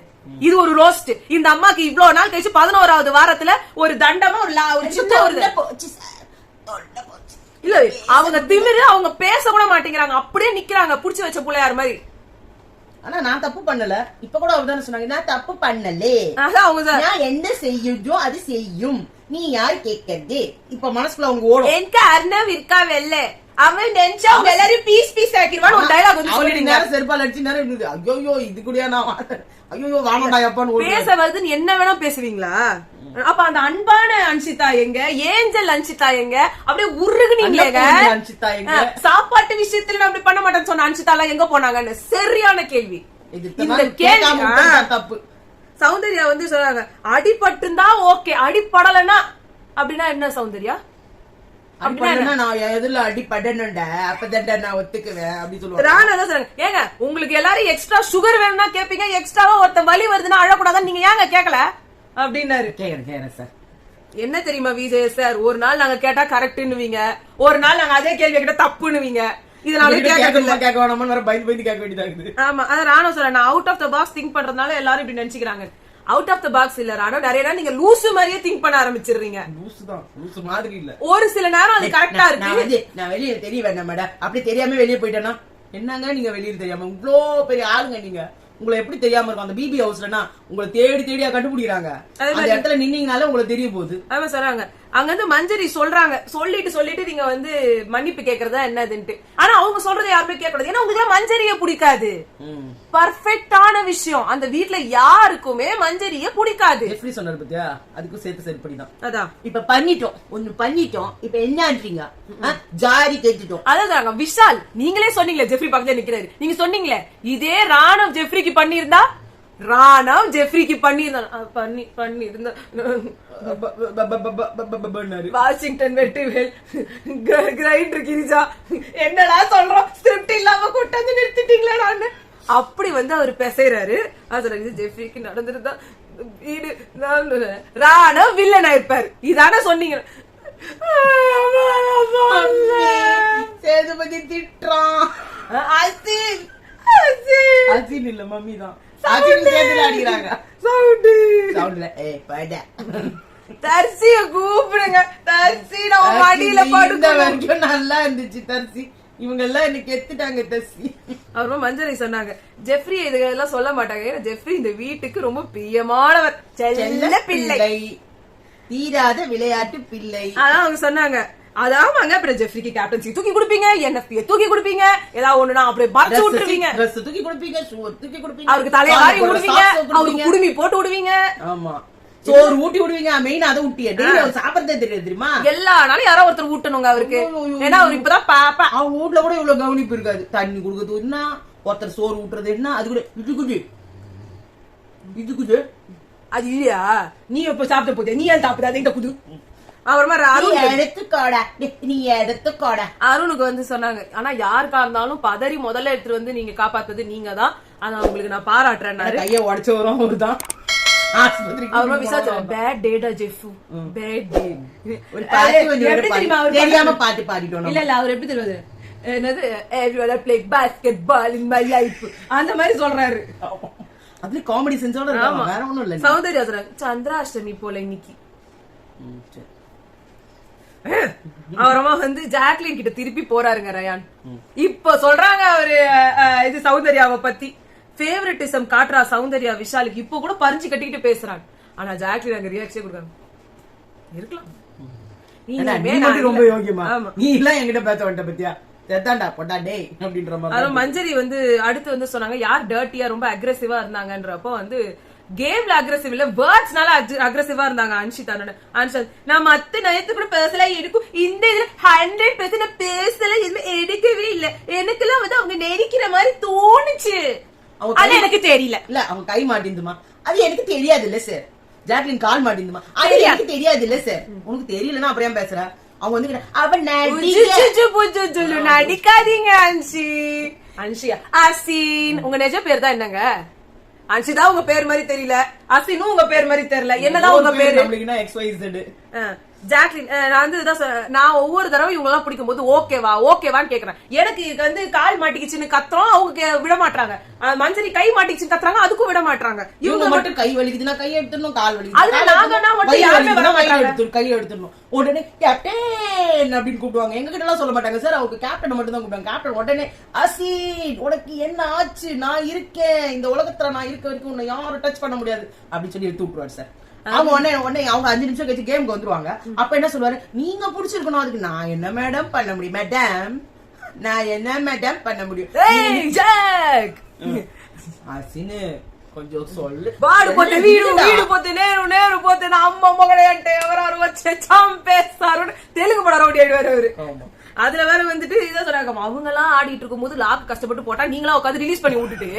இது ஒரு ரோஸ்ட். இந்த அம்மாக்கு இவ்வளவு நாள் கழிச்சு 11வது வாரத்துல ஒரு தண்டமா ஒரு சின்ன ஒரு இல்ல அவங்க திமிரு, அவங்க பேச கூட மாட்டேங்கிறாங்க, அப்படியே நிக்கிறாங்க புடிச்சு வச்ச புள்ளையார் மாதிரி. ஆனா நான் தப்பு பண்ணல. இப்ப கூட அவர்தானே சொன்னாங்க நான் தப்பு பண்ணலே, நான் என்ன செய்யுதோ அது செய்யும், நீ யார் கேட்கறது. இப்ப மனசுக்குள்ள அவங்க ஓடும் எனக்கு அர்ணவ் இருக்கா வெல்ல அவன் நினைச்சா அவங்க எல்லாரும் பீஸ் பீஸ் ஆக்கிடுவான் ஒரு டயலாக் வந்து சொல்லிட்டீங்க. செருப்பால் அடிச்சு நேரம் இருந்தது. ஐயோ இது கூடயா நான் ஐயோ வாங்கடா அப்பான்னு பேச வருதுன்னு என்ன வேணா பேசுவீங்களா? அப்ப அந்த அன்பான அன்ஷிதா எங்க? ஏஞ்சல் அன்ஷிதா எங்க? அப்படியே உருகுனீங்க. அன்ஷிதா எங்க? சாப்பாட்டு விஷயத்துல நான் அப்படி பண்ண மாட்டேன்னு சொன்ன அன்ஷிதா எல்லாம் எங்க போனாங்கன்னு சரியான கேள்வி. இந்த கேள்வி தப்பு. சௌந்தர்யா வந்து சொல்றாங்க அடிபட்டுந்தா ஓகே, அடிப்படலன்னா அப்படின்னா என்ன சௌந்தர்யா? ஏங்க உங்களுக்கு எல்லாரும் எக்ஸ்ட்ரா சுகர் வேணும்னா கேப்பீங்க, எக்ஸ்ட்ராவா ஒருத்த வலி வருதுன்னா அழக்கூடாதான் நீங்க ஏங்க கேக்கல அப்படின்னாரு. என்ன தெரியுமா விஜய் சார், ஒரு நாள் நாங்க கேட்டா கரெக்ட்னுவீங்க, ஒரு நாள் நாங்க அதே கேள்வி கேட்டா தப்புன்னுவீங்க. இதனால கேட்க வேணாம பயந்து கேட்க வேண்டியதா இருக்குது. ஆமா அதான் நானும் சொல்றேன், நான் out of the box think பண்றதுனால எல்லாரும் இப்படி நினைச்சுக்கிறாங்க. அவுட் ஆஃப் த பாக்ஸ் இல்ல ராணோ, நிறைய நேரம் நீங்க லூசு மாதிரியே திங்க் பண்ண ஆரம்பிச்சிடுறீங்க. லூசு மாதிரி இல்ல, ஒரு சில நேரம் அது கரெக்டா இருக்கு. நான் வெளியே தெரிய வேண்டாம் மேடம், அப்படி தெரியாம வெளியே போயிட்டேன்னா என்னங்க நீங்க வெளியே தெரியாம இவ்ளோ பெரிய ஆளுங்க நீங்க, உங்களை எப்படி தெரியாம இருக்கும்? அந்த பிபி ஹவுஸ்லனா உங்களை தேடியா கண்டுபிடிக்கிறாங்க. அந்த இடத்துல நின்னீங்கனால உங்களுக்கு தெரிய போகுது. ஆமா சொல்றாங்க அங்க வந்து மஞ்சரி சொல்றாங்க, சொல்லிட்டு நீங்க வந்து மன்னிப்பு கேக்குறதா என்னதுன்ட்டு. ஆனா அவங்க சொல்றதை யாருமே கேட்கக்கூடாது, ஏன்னா உங்களுக்கு மஞ்சரிய பிடிக்காது. பர்ஃபெக்டான விஷயம், அந்த வீட்டுல யாருக்குமே மஞ்சரிய பிடிக்காது. எப்படி சொன்னாரு பத்தியா, அதுக்கும் சேர்த்து சரிப்படிதான். அதான் இப்ப பண்ணிட்டோம் இப்ப என்னன்றீங்க? ஜாரி கேட்டுட்டோம். அதான் விஷால் நீங்களே சொன்னீங்களே, ஜெஃப்ரி பக்கத்துல நிக்கிறாரு, நீங்க சொன்னீங்களே இதே ராணவ் ஜெஃப்ரிக்கு பண்ணிருந்தா, ராணவ் ஜெஃப்ரிக்கு பண்ணிருந்தா வாஷிங்டன் வெட்டிவேல் கிரைண்டர் கிரிஜா என்னடா சொல்றோம், ஸ்கிரிப்ட் இல்லாம கொண்டாந்து நிறுத்திட்டீங்களா? அப்படி வந்து அவர் பேசுறாரு. அது ஜெஃப்ரிக்கு நடந்துருந்தா வீடு ராணவ் வில்லனா இருப்பாரு. இதான சொன்னீங்க. சேதுபதி திட்டுறான். அசின் இல்ல மம்மி தான் அடிக்கிறாங்க. தர்சிய கூப்பிடுங்க, தர்சி நான் மடியில படுக்க வரைக்கும் நல்லா இருந்துச்சு தர்சி, இவங்க எல்லாம் எனக்கு எத்துட்டாங்க தர்சி. அப்புறமா மஞ்சரி சொன்னாங்க ஜெஃப்ரி இதெல்லாம் சொல்ல மாட்டாங்க, ஜெஃப்ரி இந்த வீட்டுக்கு ரொம்ப பிரியமானவர், செல்ல பிள்ளை, தீராத விளையாட்டு பிள்ளை. அதான் அவங்க சொன்னாங்க. அதாமாங்க அப்புறம் ஜெஃப்ரிக்கு கேப்டன்சி தூக்கி கொடுப்பீங்க, என்எஃப்பியை தூக்கி கொடுப்பீங்க, ஏதாவது ஒண்ணுனா அப்படியே பறிச்சு விட்டுருவீங்க, தூக்கி கொடுப்பீங்க, தூக்கி கொடுப்பீங்க, அவருக்கு தலையை வாரி விடுவீங்க, அவருக்கு குடுமி போட்டு விடுவீங்க, ஆமா சோறு ஊட்டி விடுவீங்க. மெயின் அதை ஊட்டிய சாப்பிடறதே தெரியாது தெரியுமா? எல்லா நாளும் யாரோ ஒருத்தர் ஊட்டணுங்க அவருக்கு, ஏன்னா அவர் இப்பதான் பாப்பா. அவங்க வீட்டுல கூட இவ்வளவு கவனிப்பு இருக்காது. தண்ணி கொடுக்கறது என்ன, ஒருத்தர் சோறு ஊட்டுறது என்ன, அது கூட இதுக்குது அது இல்லையா? நீ எப்ப சாப்பிட்ட போதே, நீ ஏன் சாப்பிடாத இந்த குது. அப்புறமா அருணுக்கு வந்து சொன்னாங்க, ஆனா யாருக்கா இருந்தாலும் பதறி முதல்ல எடுத்துட்டு வந்து நீங்க காப்பாத்தது நீங்க தான், ஆனா உங்களுக்கு நான் பாராட்டுறேன். கைய உடச்சு வரும் அவருதான். அப்புறமா விசாரிச்சாங்க பேட் டேடா ஜெஃபு, பேட் டே. தெரியாம பாட்டு பாடிட்டோம். இல்ல அவர் எப்படி தெரியாது, என்னது everyone play basketball in my life அந்த மாதிரி சொல்றாரு. அதுல காமெடி சென்ஸோட இருக்கு, வேற ஒண்ணும் இல்ல. சௌந்தர்யா சொல்றாங்க சந்திராஷ்டமி போல இன்னைக்கு. அப்புறமா வந்து ஜாக்லின் கிட்ட திருப்பி போறாருங்க ரயான். இப்ப சொல்றாங்க அவரு இது சௌந்தர்யாவை பத்தி ஃபேவரட்டிசம் காட்டுறா சௌந்தர்யா விஷாலுக்கு. இப்ப கூட பறிஞ்சு கட்டிக்கிட்டு பேசுறாங்க, ஆனா ஜாக்லின் அங்க ரியாக்ஷன் கொடுக்காங்க. இருக்கலாம் ரொம்ப யோகியமா, நீ எல்லாம் என்கிட்ட பேச வேண்டாம் பத்தியா, மஞ்சரி வந்து அடுத்து வந்து சொன்னாங்க யார் டர்ட்டியா ரொம்ப அக்ரெசிவா இருந்தாங்கன்றப்போ வந்து கேம்ல அக்ரெசிவ் இல்ல வேர்ட்ஸ்னால அக்ரெசிவா இருந்தாங்க அன்ஷிதா. நான் மத்த நேரத்து கூட பேசல எடுக்கும் இந்த இதுல 100% நான் பேசல எதுவுமே எடுக்கவே இல்ல. எனக்குலாம் வந்து அவங்க நெரிக்கிற மாதிரி தோணுச்சு. அது எனக்கு தெரியல. இல்ல அவங்க கை மாட்டிருந்துமா அது எனக்கு தெரியாது இல்ல சார். ஜாக்லின் கால் மாட்டிருந்துமா அது எனக்கு தெரியாது இல்ல சார். உனக்கு தெரியலன்னா அப்புறம் ஏன் பேசுற? அவங்க வந்து அவன் நடிக்காதீங்க அன்ஷியா அசின். உங்க நிஜ பேர் தான் என்னங்க? அன்ஷிதா உங்க பேர் மாதிரி தெரியல, அசினும் உங்க பேர் மாதிரி தெரியல, என்னதான் உங்க பேரு? ஜாக்லின். நான் வந்து நான் ஒவ்வொரு தடவை இவங்க எல்லாம் பிடிக்கும் போது ஓகேவான்னு கேக்குறேன். எனக்கு வந்து கால் மாட்டிக்கிச்சுன்னு கத்துறோம், அவங்க விட மாட்டாங்க. மஞ்சரி கை மாட்டிக்கிச்சுன்னு கத்துறாங்க, அதுக்கும் விட மாட்டாங்க. இவங்க மட்டும் கை வலிக்குதுன்னா கை எடுத்துடணும், கால் வலிக்குது கை எடுத்துடணும். உடனே கேப்டன் அப்படின்னு கூப்பிடுவாங்க. எங்க கிட்ட எல்லாம் சொல்ல மாட்டாங்க சார், அவங்க கேப்டன் மட்டும் தான் கூப்பிடுவாங்க. கேப்டன் உடனே அசீன் உனக்கு என்ன ஆச்சு, நான் இருக்கேன், இந்த உலகத்துல நான் இருக்க வரைக்கும் உன்னை யாரும் டச் பண்ண முடியாது அப்படின்னு சொல்லி எடுத்து விட்டுருவாரு சார். அவங்க உடனே அவங்க 5 நிமிஷம் கழிச்சு கேமுக்கு வந்துருவாங்க. அப்ப என்ன சொல்லுவாரு, நீங்க புடிச்சிருக்கணும், அதுக்கு நான் என்ன மேடம் பண்ண முடியும்? மேடம் நான் என்ன மேடம் பண்ண முடியும்? அசினு கொஞ்சம் சொல்லு. వాడు పోతే వీడు పోతే నేను పోతే నా అమ్మ మొగడే అంటే ఎవరెవరు వచ్చే చంపేస్తారు. తెలుగు పడ రౌడీ ஆயிடுவாரு அவரு. அதுல வேற வந்துட்டு இதான் சொல்றாங்க, அவங்க எல்லாம் ஆடிட்டு இருக்கும் போது லாக் கஷ்டப்பட்டு போட்டா நீங்களா உட்காந்து ரிலீஸ் பண்ணி விட்டுட்டு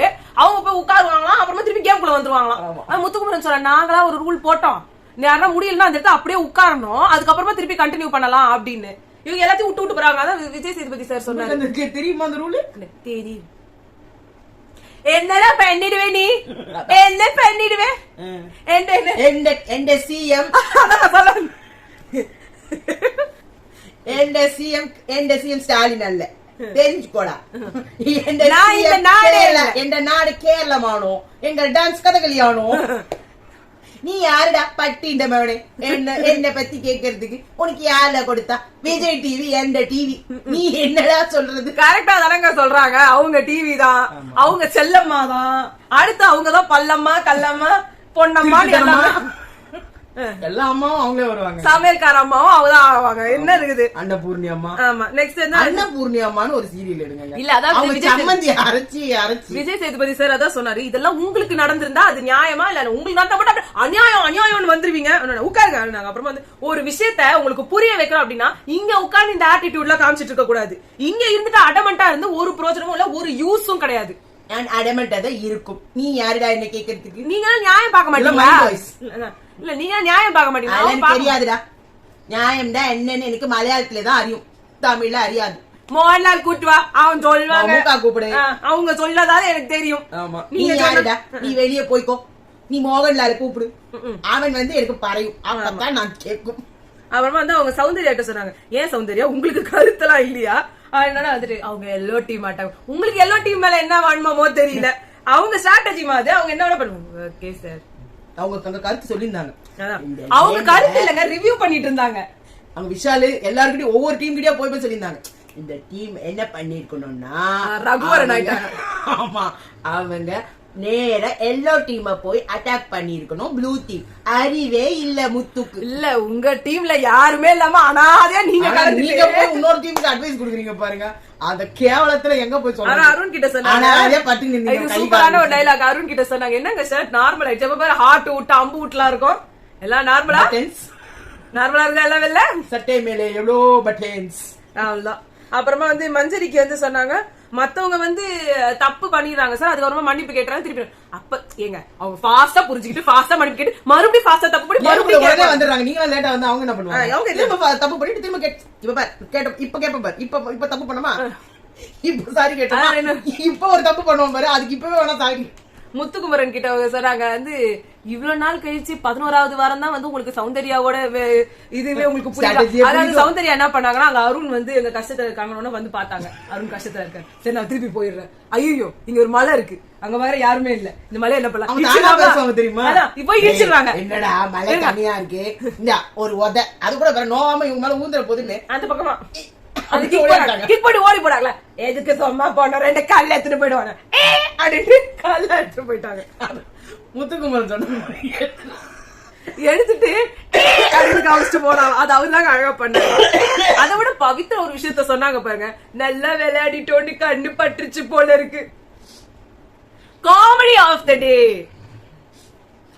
அவங்க போய் உட்காருவாங்களாம், அப்புறமா திருப்பி கேம்குள்ள வந்துருவாங்களாம். முத்துக்குமரன் சொல்ற, நாங்களா ஒரு ரூல் போட்டோம், யாரா முடியலன்னா அந்த இடத்துல அப்படியே உட்காரணும், அதுக்கப்புறமா திருப்பி கண்டினியூ பண்ணலாம் அப்படின்னு. இவங்க எல்லாத்தையும் விட்டு போறாங்க. அதான் விஜய் சேதுபதி சார் சொன்னாரு. தெரியுமா அந்த ரூல்? தெரியும். என்னடா பண்ணிடுவே நீ? என்ன பண்ணிடுவே? എന്റെ സിഎം സ്റ്റാലിൻ അല്ല, தெரிஞ்சுக்கோடா. എന്റെ നാട് കേരളമാണോ, എന്റെ ഡാൻസ് കഥകളിയാണോ? நீ யாருடா பட்டின்ற மகனே என்ன பத்தி கேக்குறதுக்கு? உனக்கு யாருல கொடுத்தா? விஜய் டிவி எந்த டிவி? நீ என்னடா சொல்றது? கரெக்டா தானங்க சொல்றாங்க. அவங்க டிவி தான், அவங்க செல்லம்மா தான், அடுத்து அவங்கதான் பல்லம்மா கல்லம்மா பொன்னம்மா எல்லா அம்மாவும் அவங்களே வருவாங்க. சமையல்கார அம்மாவும் அவங்கதான் ஆவாங்க. என்ன இருக்குது? அன்னபூர்ணி அம்மா. ஆமா. நெக்ஸ்ட் என்ன? அன்னபூர்ணி அம்மான்னு ஒரு சீரியல் எடுங்க. இல்ல அதான் சம்மந்தி அரைச்சி விஜய் சேதுபதி சார் அதான் சொன்னாரு, இதெல்லாம் உங்களுக்கு நடந்திருந்தா அது நியாயமா இல்ல உங்களுக்கு நடந்தா மட்டும் அநியாயம் வந்துருவீங்க. உட்காருங்க. அப்புறமா வந்து ஒரு விஷயத்த உங்களுக்கு புரிய வைக்கிறோம் அப்படின்னா இங்க உட்கார்ந்து இந்த ஆட்டிடியூட்ல காமிச்சிட்டு இருக்க கூடாது. இங்க இருந்துட்டு அடமண்டா இருந்து ஒரு பிரோஜனமும் இல்ல, ஒரு யூஸும் கிடையாது. அடமண்டா இருக்கும். நீ யாருடா என்ன கேக்குறதுக்கு? நீங்க நியாயம் பார்க்க மாட்டீங்களா? இல்ல நீங்க நியாயம் பார்க்க மாட்டீங்களா? தெரியாதுடா. நியாயம் தான் என்னன்னு எனக்கு மலையாளத்துலதான் அறியும், தமிழ்ல அறியாது. மோகன்லால் கூட்டுவா, அவன் சொல்லுவாங்க, கூப்பிடு, அவங்க சொல்லதால எனக்கு தெரியும். நீ யாருடா? நீ வெளியே போய்க்கோ, நீ மோகன்லால் கூப்பிடு, அவன் வந்து எனக்கு பறையும், அவன் நான் கேட்கும். அப்புறமா வந்து அவங்க சௌந்தர்யாட்ட சொன்னாங்க, ஏன் சௌந்தர்யா உங்களுக்கு கருத்தெல்லாம் இல்லையா? அதனால வந்துட்டு அவங்க எல்லோ டீம் மாட்டாங்க. உங்களுக்கு எல்லோ டீம் மேல என்ன வாண்மோ தெரியல, அவங்க ஸ்ட்ராட்டஜி மாதிரி அவங்க என்ன பண்ணுவாங்க. ஓகே சார், அவங்க கருத்து சொல்லியிருந்தாங்க. அவங்க கருத்து இல்லங்க, ரிவ்யூ பண்ணிட்டு இருந்தாங்க. அவங்க விஷாலு எல்லாருக்கிட்டையும் ஒவ்வொரு டீம் கிட்டயா போய் சொல்லியிருந்தாங்க, இந்த டீம் என்ன பண்ணிருக்கணும்னா ரகுவரன் ஆயிட்டாங்க. ஆமா, அவங்க நேர எல்லோ டீம் போய் அட்டாக் பண்ணிருக்கணும், ப்ளூ டீம். அறிவே இல்ல முத்துக்கு. இல்ல உங்க டீம்ல யாருமே இல்லாம அனாதையா நீங்க போய் இன்னொரு டீமுக்கு அட்வைஸ் கொடுக்குறீங்க பாருங்க. அந்த கேவலத்துல எங்க போய் சொல்றாங்க. அருண் கிட்ட சொன்னாங்க, சூப்பரான ஒரு டைலாக். அருண் கிட்ட சொன்னாங்க, என்னங்க சார் நார்மல் ஆயிடுச்சு, அப்ப பாரு ஹார்ட் விட்டு அம்பு விட்டுலாம் இருக்கும், எல்லாம் நார்மலா இருக்கா? எல்லாம் இல்ல சட்டை மேல எவ்வளோ பட்டன்ஸ். அவ்வளவுதான். அப்புறமா வந்து மஞ்சரிக்கு வந்து சொன்னாங்க, மத்தவங்க வந்து தப்பு பண்ணிடுறாங்க சார், அதுக்கப்புறமா மன்னிப்பு கேட்கறாங்க திருப்பி. அப்ப ஏங்க அவங்க ஃபாஸ்டா புரிஞ்சுக்கிட்டு ஃபாஸ்டா மன்னிப்பு கேட்டு மறுபடியும் ஃபாஸ்டா தப்பு பண்ணி மறுபடியும் வந்துடுறாங்க. நீங்க லேட்டா வந்து அவங்க என்ன பண்ணுவாங்க? அவங்க திரும்ப தப்பு பண்ணிட்டு திரும்ப இப்ப கேட்ப பாரு, இப்ப தப்பு பண்ணமா, இப்ப சாரி கேட்டா இப்ப ஒரு தப்பு பண்ணுவோம் பாரு, அதுக்கு இப்பவே வேணா சாரி. முத்துக்குமரன் கிட்ட சொன்னாங்க வந்து, இவ்வளவு நாள் கழிச்சு 11வது வாரம் தான் வந்து உங்களுக்கு சௌந்தர்யாவோட இதுவே உங்களுக்கு புரியுது. அதாவது சௌந்தர்யா என்ன பண்ணாங்கன்னா, அங்க அருண் வந்து எங்க கஷ்டத்துல இருக்காங்கன்னு வந்து பாத்தாங்க. அருண் கஷ்டத்துல இருக்காரு, சரி நான் திருப்பி போயிடுறேன். ஐயோ இங்க ஒரு மலை இருக்கு, அங்க வேற யாருமே இல்ல, இந்த மலை என்ன பண்ணலாம் தெரியுமா? இப்ப இடிச்சிருவாங்க. என்னடா மலை தனியா இருக்கு, இந்த ஒரு உத அது கூட நோவாம இவங்க மேல ஊந்துற போதுன்னு அந்த பக்கமா ஓடி போடாங்களா, எதுக்கு சும்மா போன 2 கல்ல எடுத்துட்டு போயிடுவாங்க அப்படின்னு கல்ல எடுத்துட்டு போயிட்டாங்க. முத்துக்குமரன் சொன்ன எடுத்துட்டு காமிச்சிட்டு போனாங்க. அது அவருதாங்க அழகா பண்ணாங்க. அதை விட பவித்ரா ஒரு விஷயத்த சொன்னாங்க பாருங்க, நல்லா விளையாடிட்டோன்னு கண்ணு பட்டுருச்சு போல இருக்கு. காமெடி ஆஃப் த டே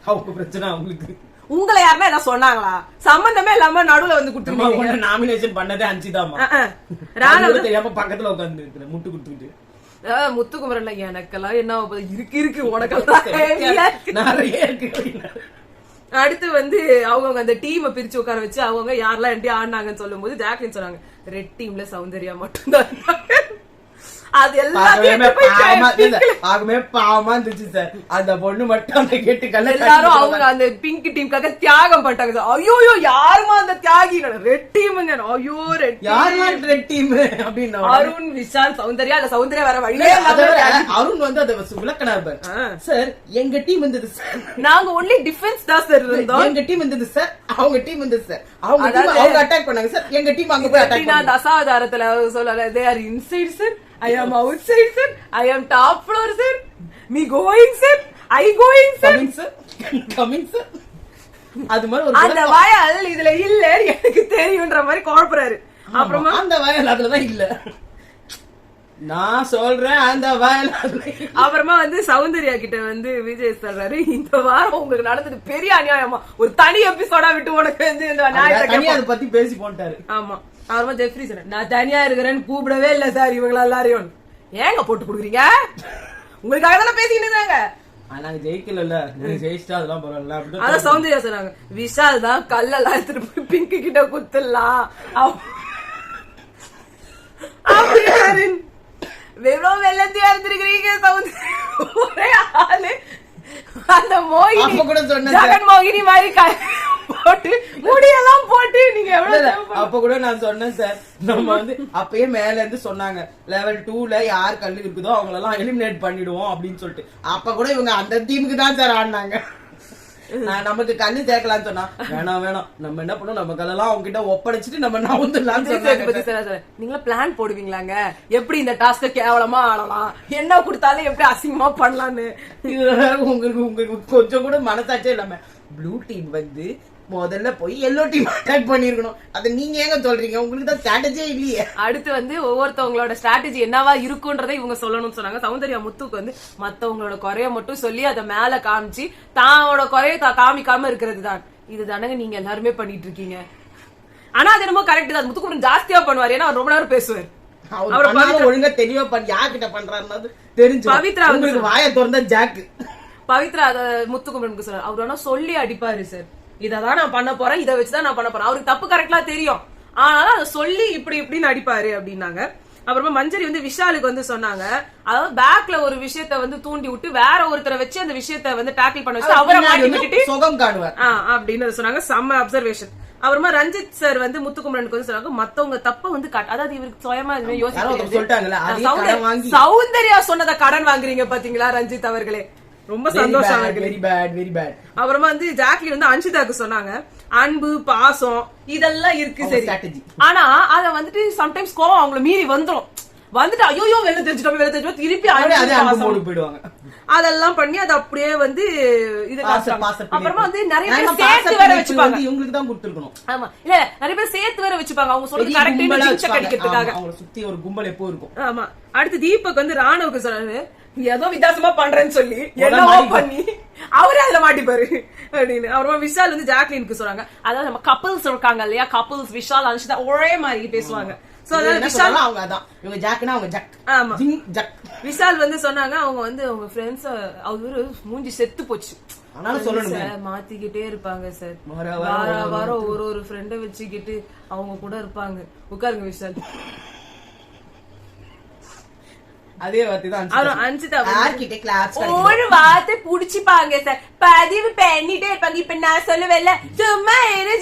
அவங்க பிரச்சனை அவங்களுக்கு. உங்களை யாருன்னா என்ன சொன்னாங்களா? சம்பந்தமே இல்லாம நடுவுல வந்து குடுத்துருக்கீங்க. நாமினேஷன் பண்ணதே அஞ்சுதாமா. ராணுவ தெரியாம பக்கத்துல உட்கார்ந்து இருக்கிறேன் முட்டு குடுத்துக்கிட்டு. முத்துக்குமரன் எனக்கெல்லாம் என்ன இருக்கு உனக்கு நிறைய இருக்கு. அடுத்து வந்து அவங்க அந்த டீமை பிரிச்சு உட்கார வச்சு அவங்க யாரெல்லாம் எப்படி ஆடினாங்கன்னு சொல்லும் போது ஜாக்லின் சொன்னாங்க ரெட் டீம்ல சௌந்தர்யா மட்டும்தான். அது ஆகவே பாவமா இருந்துச்சு சார். அந்த பொண்ணு மட்டும் அந்த கேட்டுக்கல்ல எல்லாரும் அவங்க அந்த பிங்க் டீமுக்காக தியாகம் பண்ணிட்டாங்க சார். ஐயோ யாருமா அந்த தியாகி? ரெட் டீமுங்க. ஐயோ ரெட் டீம் அப்படின்னு அருண், விஷால், சௌந்தர்யா. அந்த சௌந்தர்யா வேற வழியே அருண் வந்து அதை விளக்கினார் சார். எங்க டீம் வந்தது சார், நாங்க ஒன்லி டிஃபென்ஸ் தான் சார் இருந்தோம். எங்க டீம் வந்தது சார், அவங்க டீம் வந்தது சார், அவங்க அட்டாக் பண்ணாங்க சார், எங்க டீம் அங்க போய் அட்டாக் பண்ணாங்க. தசாவதாரத்துல சொல்லல they are inside sir, I am outside sir, I am top floor sir, me going sir, I going sir, coming sir. அது மாதிரி ஒரு அந்த வயல் இதுல இல்ல எனக்கு தெரியும்ன்ற மாதிரி குழப்பறாரு. அப்புறமா அந்த வயல் அதுலதான் இல்ல நான் சொல்றேன், அந்த வயல். அப்புறமா வந்து சௌந்தர்யா கிட்ட வந்து விஜய் சொல்றாரு இந்த வாரம் உங்களுக்கு நடந்தது பெரிய அநியாயமா, ஒரு தனி எபிசோடா விட்டு உனக்கு வந்து அதை பத்தி பேசி போட்டாரு. ஆமா. அப்புறமா ஜெஃப்ரி சார் நான் தனியா இருக்கிறேன்னு கூப்பிடவே இல்ல சார் இவங்கள எல்லாரையும் ஏங்க போட்டு கொடுக்குறீங்க, உங்களுக்காக தானே பேசிக்கிட்டு இருந்தாங்க. நாங்க ஜெயிக்கல, ஜெயிச்சா அதெல்லாம் பரவாயில்ல. அதான் சௌந்தர்யா சொன்னாங்க விஷால் தான் கல்லெல்லாம் எடுத்துட்டு போய் பிங்க் கிட்ட குத்துலாம் அப்படின்னாரு. வெறும் வெள்ளத்தையா இருந்திருக்கிறீங்க சௌந்தர்யா, ஒரே ஆளு அந்த மோகினி கூட சொன்ன ஜெகன் மோகினி மாதிரி போட்டு முடியெல்லாம் போட்டு நீங்க எவ்வளவு. அப்ப கூட நான் சொன்னேன் சார், நம்ம வந்து அப்பயே மேல இருந்து சொன்னாங்க லெவல் 2ல யார் கல்லு இருக்குதோ அவங்க எல்லாம் எலிமினேட் பண்ணிடுவோம் அப்படின்னு சொல்லிட்டு. அப்ப கூட இவங்க அந்த டீமுக்கு தான் சார் ஆடினாங்க. நமக்கு கண்ணு சேர்க்கலாம்னு சொன்னா வேணாம் நம்ம என்ன பண்ணோம், நம்ம கல்லெல்லாம் அவங்க கிட்ட ஒப்படைச்சிட்டு நம்ம நவுந்துடலாம். நீங்களா பிளான் போடுவீங்களாங்க எப்படி இந்த டாஸ்க கேவலமா ஆடலாம், என்ன கொடுத்தாலும் எப்படி அசிங்கமா பண்ணலான்னு. உங்களுக்கு கொஞ்சம் கூட மனசாச்சே இல்லாம ப்ளூ டீம் வந்து முதல்ல போய் எல்லோ டீம் அட்டாக் பண்ணிருக்கணும். அது நீங்க ஏங்க சொல்றீங்க, உங்களுக்கு தான் ஸ்ட்ராட்டஜியே இல்லையே. அடுத்து வந்து ஒவ்வொருத்தவங்களோட ஸ்ட்ராட்டஜி என்னவா இருக்குன்றதை இவங்க சொல்லணும்னு சொன்னாங்க. சௌந்தர்யா முத்துக்கு வந்து மத்தவங்களோட குறைய மட்டும் சொல்லி அதை மேல காமிச்சு தானோட குறைய காமிக்காம இருக்கிறது தான். இதுதானங்க நீங்க எல்லாருமே பண்ணிட்டு இருக்கீங்க. ஆனா அது என்னமோ கரெக்ட் தான், முத்துக்கு ஜாஸ்தியா பண்ணுவாரு, ஏன்னா அவர் ரொம்ப நேரம் பேசுவார். அவர் ஒழுங்கா தெளிவா பண்ணி யார்கிட்ட பண்றாரு தெரிஞ்சு. பவித்ரா உங்களுக்கு வாயை திறந்தா ஜாக்கு. பவித்ரா அதை முத்துக்குமரனுக்கு சொல்றாரு, அவர் வேணா சொல்லி அடிப்பாரு சார், இததான் நான் பண்ண போறேன், இதை வச்சுதான் நான் பண்ண போறேன். அவருக்கு தப்பு கரெக்டா தெரியும், ஆனாலும் அதை சொல்லி இப்படி இப்படின்னு அடிப்பாரு அப்படின்னாங்க. அப்புறமா மஞ்சரி வந்து விஷாலுக்கு வந்து சொன்னாங்க, அதாவது பேக்ல ஒரு விஷயத்த வந்து தூண்டி விட்டு வேற ஒருத்தரை வச்சு அந்த விஷயத்த வந்து டேக்கிள் பண்ண வச்சு அவரை மாட்டி விட்டுட்டு சுகம் காணுவார் அப்படின்னு சொன்னாங்க. செம்ம அப்சர்வேஷன். அப்புறமா ரஞ்சித் சார் வந்து முத்துக்குமரனுக்கு வந்து சொன்னாங்க மத்தவங்க தப்ப வந்து அதாவது இவருக்கு சுயமா யோசிச்சு சௌந்தர்யா சொன்னதை கடன் வாங்குறீங்க பாத்தீங்களா ரஞ்சித் அவர்களே, ரொம்ப சந்தோஷம். அப்புறமா வந்து ஜாக்லின் வந்து அன்ஷிதாக்கு சொன்னாங்க அன்பு பாசம் இதெல்லாம் இருக்கு சரி, ஆனா அத வந்துட்டு சம்டைம்ஸ் கோவம் அவங்களை மீறி வந்துட்டு ஐயோ வெளில தெரிஞ்சுட்டோம் திருப்பி போயிடுவாங்க. அதெல்லாம் பண்ணி அது அப்படியே வந்து இது. அப்புறமா வந்து நிறைய பேர் சேர்த்து வேற வச்சுப்பாங்க, இவங்களுக்கு தான் கொடுத்துருக்கணும். ஆமா இல்ல நிறைய பேர் சேர்த்து வேற வச்சுப்பாங்க, அவங்க சொல்றது கரெக்ட் கிடைக்கிறதுக்காக. அவங்களை சுத்தி ஒரு கும்பல் எப்போ இருக்கும். ஆமா. அடுத்து தீபக் வந்து ராணுவுக்கு சொன்னாரு ஏதோ வித்தியாசமா பண்றேன்னு சொல்லி என்னவோ பண்ணி அவரே அதுல மாட்டிப்பாரு அப்படின்னு. அப்புறமா விஷால் வந்து ஜாக்லினுக்கு சொல்றாங்க, அதாவது நம்ம கப்பிள்ஸ் இருக்காங்க இல்லையா, கப்பிள்ஸ் விஷால் அன்ஷிதா ஒரே மாதிரி பேசுவாங்க. விஷால் வந்து சொன்னாங்க அவங்க வந்து அவங்க ஃப்ரெண்ட்ஸ் அவரு மூஞ்சி செத்து போச்சு மாத்திக்கிட்டே இருப்பாங்க சார், வாரம் ஒரு ஃப்ரெண்ட வச்சுக்கிட்டு அவங்க கூட இருப்பாங்க. உட்காருங்க விஷால். அதே வார்த்தை தான் ஒரு வார்த்தை புடிச்சுப்பாங்க சார், பதிவு பண்ணிட்டே இருப்பாங்க. இப்ப நான் சொல்லுவேன்ல சும்மா இரு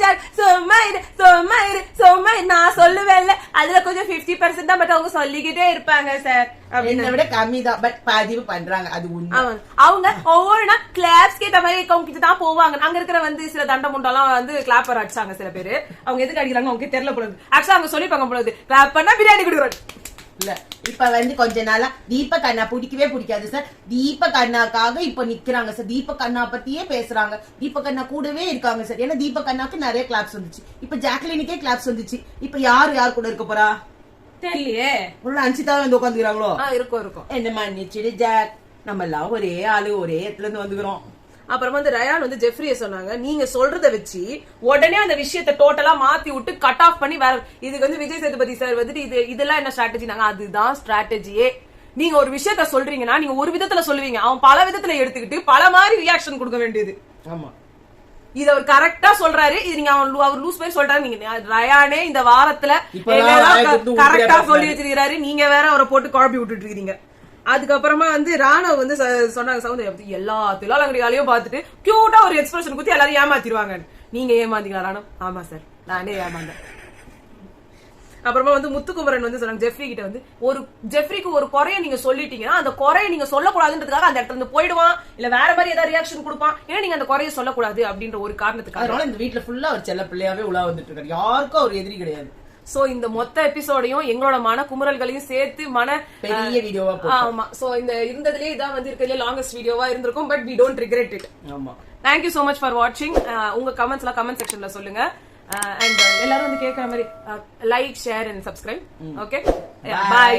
நான் சொல்லுவேன்ல அதுல கொஞ்சம் 50% தான், பட் அவங்க சொல்லிக்கிட்டே இருப்பாங்க சார். என்னை விட கம்மி தான், பட் பதிவு பண்றாங்க. அது உண்மை. அவங்க ஒவ்வொரு நாள் கிளாப்ஸ்க்கு ஏத்த மாதிரி அவங்க கிட்ட தான் போவாங்க. அங்க இருக்கிற வந்து சில தண்ட முண்டெல்லாம் வந்து கிளாப்பர் அடிச்சாங்க சில பேரு. அவங்க எதுக்கு அடிக்கிறாங்க அவங்க தெரியல போடுது. ஆக்சுவலா அவங்க சொல்லிப்பாங்க போடுது கிளாப் பண்ணா பிரியாணி கொடுக்குறாங்க. இல்ல இப்ப வந்து கொஞ்ச நாளா தீபக் அண்ணா பிடிக்கவே பிடிக்காது சார், தீபக் அண்ணாக்காக இப்ப நிக்கிறாங்க சார், தீபக் அண்ணா பத்தியே பேசுறாங்க, தீபக் அண்ணா கூடவே இருக்காங்க சார். ஏன்னா தீபக் அண்ணாக்கு நிறைய கிளாப்ஸ் வந்துச்சு, இப்ப ஜாக்லினுக்கே கிளாப்ஸ் வந்துச்சு. இப்ப யார் கூட இருக்க போறா தெரியலையே. உள்ள அன்சிதா வந்து உட்காந்துக்கிறாங்களோ இருக்கும் என்ன மன்னிச்சுடு ஜாக், நம்ம எல்லாம் ஒரே ஆளு ஒரே இடத்துல இருந்து வந்துக்கிறோம். அப்புறமா வந்து ரயான் வந்து ஜெஃப்ரிய சொன்னாங்க, நீங்க சொல்றத வச்சு உடனே அந்த விஷயத்தை டோட்டலா மாத்தி விட்டு கட் ஆஃப் பண்ணி வேற இதுக்கு வந்து விஜய் சேதுபதி சார் வந்துட்டு இதெல்லாம் என்ன ஸ்ட்ராட்டஜி? நாங்க அதுதான் ஸ்ட்ராட்டஜியே. நீங்க ஒரு விஷயத்த சொல்றீங்கன்னா நீங்க ஒரு விதத்துல சொல்லுவீங்க, அவன் பல விதத்துல எடுத்துக்கிட்டு பல மாதிரி ரியாக்ஷன் கொடுக்க வேண்டியது. ஆமா, இத அவர் கரெக்டா சொல்றாரு. இது நீங்க அவர் லூஸ் பேர் சொல்றாரு. நீங்க ரயானே இந்த வாரத்துல கரெக்டா சொல்லி வச்சிருக்காரு, நீங்க வேற அவரை போட்டு குழப்பி விட்டுட்டு இருக்கீங்க. அதுக்கப்புறமா வந்து ராணவ் வந்து சொன்னாங்க, சௌந்தர்யா பத்தி எல்லா தில்லாலங்கடியாலையும் பார்த்துட்டு கியூட்டா ஒரு எக்ஸ்பிரஷன் கொடுத்து எல்லாரும் ஏமாத்திடுவாங்க. நீங்க ஏமாந்தீங்களா ராணவ்? ஆமா சார், நானே ஏமாந்தேன். அப்புறமா வந்து முத்துக்குமரன் வந்து சொன்னாங்க ஜெஃப்ரி கிட்ட வந்து, ஒரு ஜெஃப்ரிக்கு ஒரு குறைய நீங்க சொல்லிட்டீங்கன்னா அந்த குறைய நீங்க சொல்லக்கூடாதுன்றதுக்காக அந்த இடத்துல இருந்து போயிடுவான், இல்ல வேற மாதிரி ஏதாவது ரியாக்ஷன் கொடுப்பான். ஏன்னா நீங்க அந்த குறைய சொல்லக்கூடாது அப்படின்ற ஒரு காரணத்துக்காக. அதனால இந்த வீட்டுல ஃபுல்லா ஒரு செல்ல பிள்ளையாவே உலா வந்துட்டு இருக்காரு. யாருக்கும் ஒரு எதிரி கிடையாது. சோ இந்த மொத்த எபிசோடையும் எங்களோட மன குமுறல்களையும் சேர்த்து பெரிய வீடியோவா ஆமா. சோ இந்த இருந்ததுலயே இதான் வந்து இருக்கிறதுல லாங்கஸ்ட் வீடியோவா இருந்திருக்கும். But we don't regret it. ஆமா. Thank you so much for watching. உங்க கமெண்ட்ஸ் எல்லாம் கமெண்ட் செக்ஷன்ல சொல்லுங்க. அண்ட் எல்லாரும் வந்து கேக்குற மாதிரி like, share and subscribe. Okay, by.